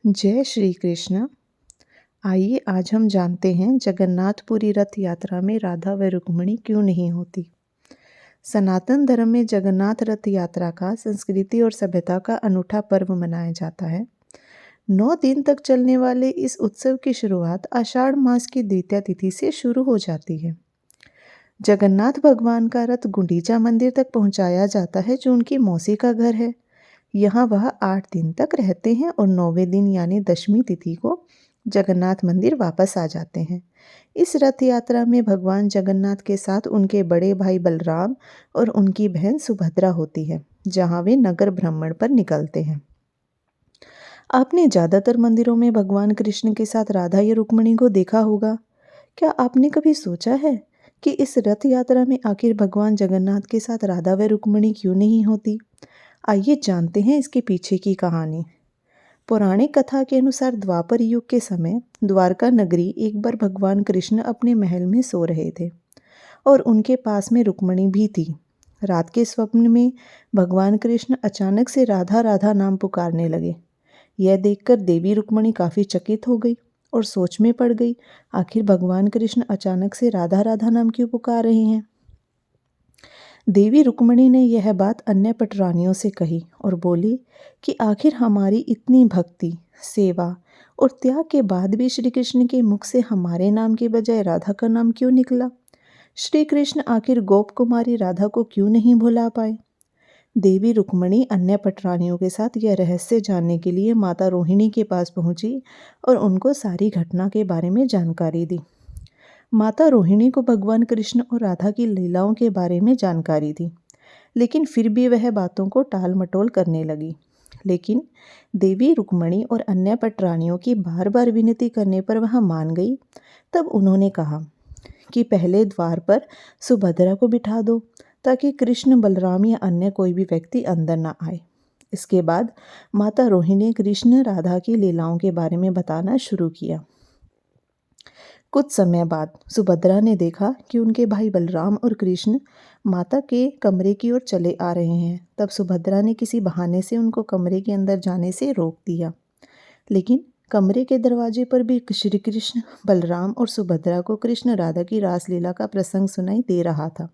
जय श्री कृष्ण। आइए आज हम जानते हैं जगन्नाथपुरी रथ यात्रा में राधा व रुक्मिणी क्यों नहीं होती। सनातन धर्म में जगन्नाथ रथ यात्रा का संस्कृति और सभ्यता का अनूठा पर्व मनाया जाता है। 9 दिन तक चलने वाले इस उत्सव की शुरुआत आषाढ़ मास की द्वितीया तिथि से शुरू हो जाती है। जगन्नाथ भगवान का रथ गुंडीचा मंदिर तक पहुंचाया जाता है, जो उनकी मौसी का घर है। यहाँ वह 8 दिन तक रहते हैं और 9वें दिन यानी दशमी तिथि को जगन्नाथ मंदिर वापस आ जाते हैं। इस रथ यात्रा में भगवान जगन्नाथ के साथ उनके बड़े भाई बलराम और उनकी बहन सुभद्रा होती है, जहाँ वे नगर भ्रमण पर निकलते हैं। आपने ज़्यादातर मंदिरों में भगवान कृष्ण के साथ राधा या रुक्मिणी को देखा होगा। क्या आपने कभी सोचा है कि इस रथ यात्रा में आखिर भगवान जगन्नाथ के साथ राधा व रुक्मिणी क्यों नहीं होती? आइए जानते हैं इसके पीछे की कहानी। पौराणिक कथा के अनुसार द्वापर युग के समय द्वारका नगरी एक बार भगवान कृष्ण अपने महल में सो रहे थे और उनके पास में रुक्मिणी भी थी। रात के स्वप्न में भगवान कृष्ण अचानक से राधा राधा नाम पुकारने लगे। यह देखकर देवी रुक्मिणी काफ़ी चकित हो गई और सोच में पड़ गई, आखिर भगवान कृष्ण अचानक से राधा राधा नाम क्यों पुकार रहे हैं। देवी रुक्मिणी ने यह बात अन्य पटरानियों से कही और बोली कि आखिर हमारी इतनी भक्ति, सेवा और त्याग के बाद भी श्री कृष्ण के मुख से हमारे नाम के बजाय राधा का नाम क्यों निकला। श्री कृष्ण आखिर गोप कुमारी राधा को क्यों नहीं भुला पाए। देवी रुक्मिणी अन्य पटरानियों के साथ यह रहस्य जानने के लिए माता रोहिणी के पास पहुंची और उनको सारी घटना के बारे में जानकारी दी। माता रोहिणी को भगवान कृष्ण और राधा की लीलाओं के बारे में जानकारी थी, लेकिन फिर भी वह बातों को टाल मटोल करने लगी। लेकिन देवी रुक्मिणी और अन्य पटरानियों की बार बार विनती करने पर वह मान गई। तब उन्होंने कहा कि पहले द्वार पर सुभद्रा को बिठा दो, ताकि कृष्ण, बलराम या अन्य कोई भी व्यक्ति अंदर न आए। इसके बाद माता रोहिणी ने कृष्ण राधा की लीलाओं के बारे में बताना शुरू किया। कुछ समय बाद सुभद्रा ने देखा कि उनके भाई बलराम और कृष्ण माता के कमरे की ओर चले आ रहे हैं। तब सुभद्रा ने किसी बहाने से उनको कमरे के अंदर जाने से रोक दिया, लेकिन कमरे के दरवाजे पर भी श्री कृष्ण, बलराम और सुभद्रा को कृष्ण राधा की रासलीला का प्रसंग सुनाई दे रहा था।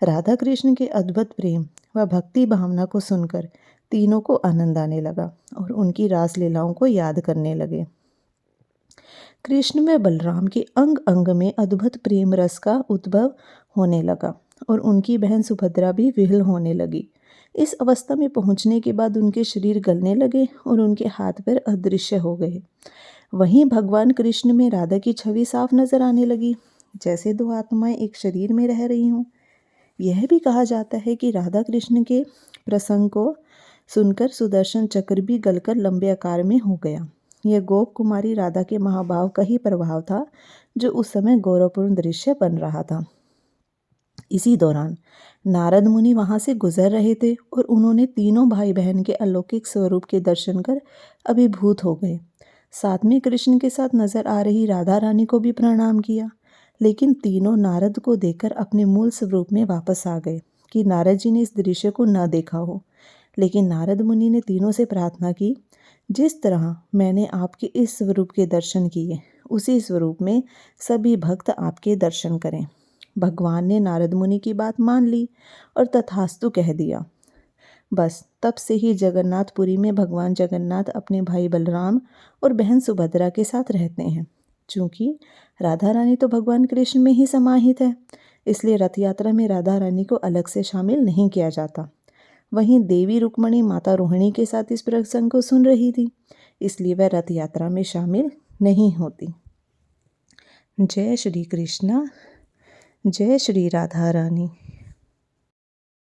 राधा कृष्ण के अद्भुत प्रेम व भक्ति भावना को सुनकर तीनों को आनंद आने लगा और उनकी रासलीलाओं को याद करने लगे। कृष्ण व बलराम के अंग अंग में अद्भुत प्रेम रस का उद्भव होने लगा और उनकी बहन सुभद्रा भी विह्वल होने लगी। इस अवस्था में पहुंचने के बाद उनके शरीर गलने लगे और उनके हाथ पैर अदृश्य हो गए। वहीं भगवान कृष्ण में राधा की छवि साफ नजर आने लगी, जैसे 2 आत्माएं एक शरीर में रह रही हों। यह भी कहा जाता है कि राधा कृष्ण के प्रसंग को सुनकर सुदर्शन चक्र भी गलकर लंबे आकार में हो गया। यह गोप कुमारी राधा के महाभाव का ही प्रभाव था, जो उस समय गौरवपूर्ण दृश्य बन रहा था। इसी दौरान नारद मुनि वहां से गुजर रहे थे और उन्होंने तीनों भाई बहन के अलौकिक स्वरूप के दर्शन कर अभिभूत हो गए। साथ में कृष्ण के साथ नजर आ रही राधा रानी को भी प्रणाम किया, लेकिन तीनों नारद को देखकर अपने मूल स्वरूप में वापस आ गए कि नारद जी ने इस दृश्य को न देखा हो। लेकिन नारद मुनि ने तीनों से प्रार्थना की, जिस तरह मैंने आपके इस स्वरूप के दर्शन किए, उसी स्वरूप में सभी भक्त आपके दर्शन करें। भगवान ने नारद मुनि की बात मान ली और तथास्तु कह दिया। बस तब से ही जगन्नाथपुरी में भगवान जगन्नाथ अपने भाई बलराम और बहन सुभद्रा के साथ रहते हैं। चूँकि राधा रानी तो भगवान कृष्ण में ही समाहित है, इसलिए रथ यात्रा में राधा रानी को अलग से शामिल नहीं किया जाता। वहीं देवी रुक्मिणी माता रोहिणी के साथ इस प्रसंग को सुन रही थी, इसलिए वह रथ यात्रा में शामिल नहीं होती। जय श्री कृष्णा। जय श्री राधा रानी।